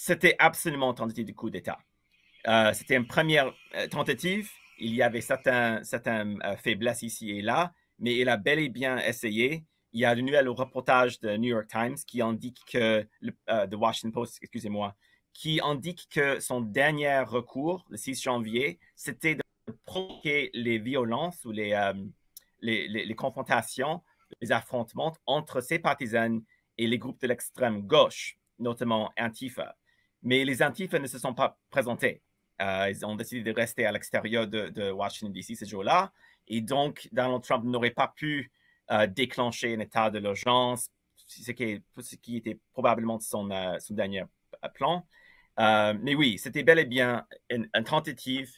C'était absolument une tentative de coup d'État. C'était une première tentative. Il y avait certaines faiblesses ici et là, mais il a bel et bien essayé. Il y a de nouvel reportage de New York Times qui indique que, de Washington Post, excusez-moi, qui indique que son dernier recours, le 6 janvier, c'était de provoquer les violences ou les confrontations, les affrontements entre ses partisans et les groupes de l'extrême gauche, notamment Antifa. Mais les Antifa ne se sont pas présentés. Ils ont décidé de rester à l'extérieur de Washington, D.C. ce jour-là. Et donc, Donald Trump n'aurait pas pu déclencher un état de l'urgence, ce qui était probablement son dernier plan. Mais oui, c'était bel et bien une tentative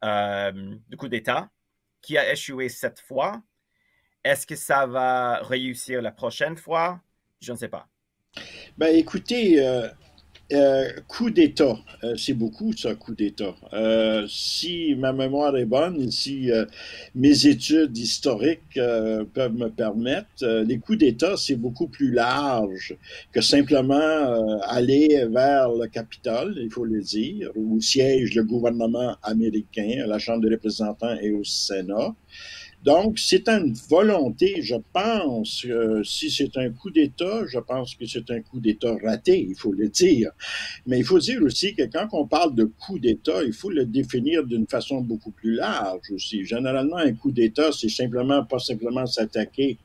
de coup d'État qui a échoué cette fois. Est-ce que ça va réussir la prochaine fois? Je ne sais pas. Ben écoutez, coup d'État, c'est beaucoup ça, coup d'État. Si ma mémoire est bonne et si mes études historiques peuvent me permettre, les coups d'État, c'est beaucoup plus large que simplement aller vers le Capitole, il faut le dire, où siège le gouvernement américain, à la Chambre des représentants et au Sénat. Donc, c'est une volonté, je pense, si c'est un coup d'État, je pense que c'est un coup d'État raté, il faut le dire. Mais il faut dire aussi que quand on parle de coup d'État, il faut le définir d'une façon beaucoup plus large aussi. Généralement, un coup d'État, c'est simplement pas simplement s'attaquer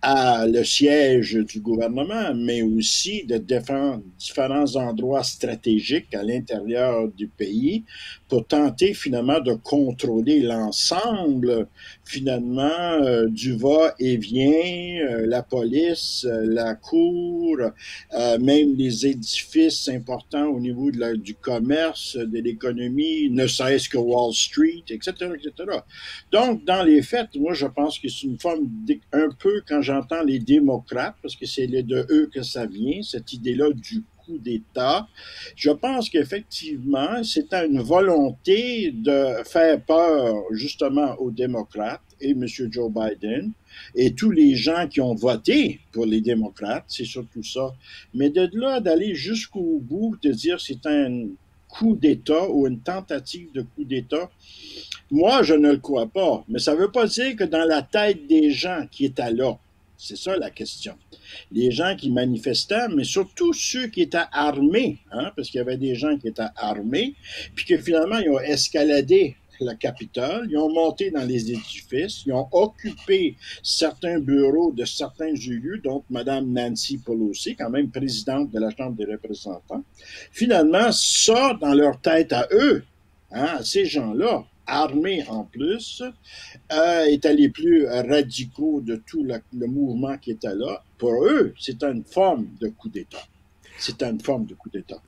à le siège du gouvernement, mais aussi de défendre différents endroits stratégiques à l'intérieur du pays pour tenter finalement de contrôler l'ensemble finalement du va-et-vient, la police, la cour, même les édifices importants au niveau du commerce, de l'économie, ne serait-ce que Wall Street, etc., etc. Donc, dans les faits, moi, je pense que c'est une forme, un peu quand j'entends les démocrates, parce que c'est de eux que ça vient, cette idée-là du coup d'État, je pense qu'effectivement, c'est une volonté de faire peur justement aux démocrates et M. Joe Biden et tous les gens qui ont voté pour les démocrates, c'est surtout ça. Mais de là d'aller jusqu'au bout, de dire c'est un coup d'État ou une tentative de coup d'État, moi, je ne le crois pas. Mais ça ne veut pas dire que dans la tête des gens qui étaient là, c'est ça la question. Les gens qui manifestaient, mais surtout ceux qui étaient armés, hein, parce qu'il y avait des gens qui étaient armés, puis que finalement, ils ont escaladé le Capitole, ils ont monté dans les édifices, ils ont occupé certains bureaux de certains élus, donc Mme Nancy Pelosi, quand même présidente de la Chambre des représentants. Finalement, ça, dans leur tête à eux, hein, à ces gens-là, armés en plus, étaient les plus radicaux de tout le mouvement qui était là. Pour eux, c'est une forme de coup d'État. C'est une forme de coup d'État.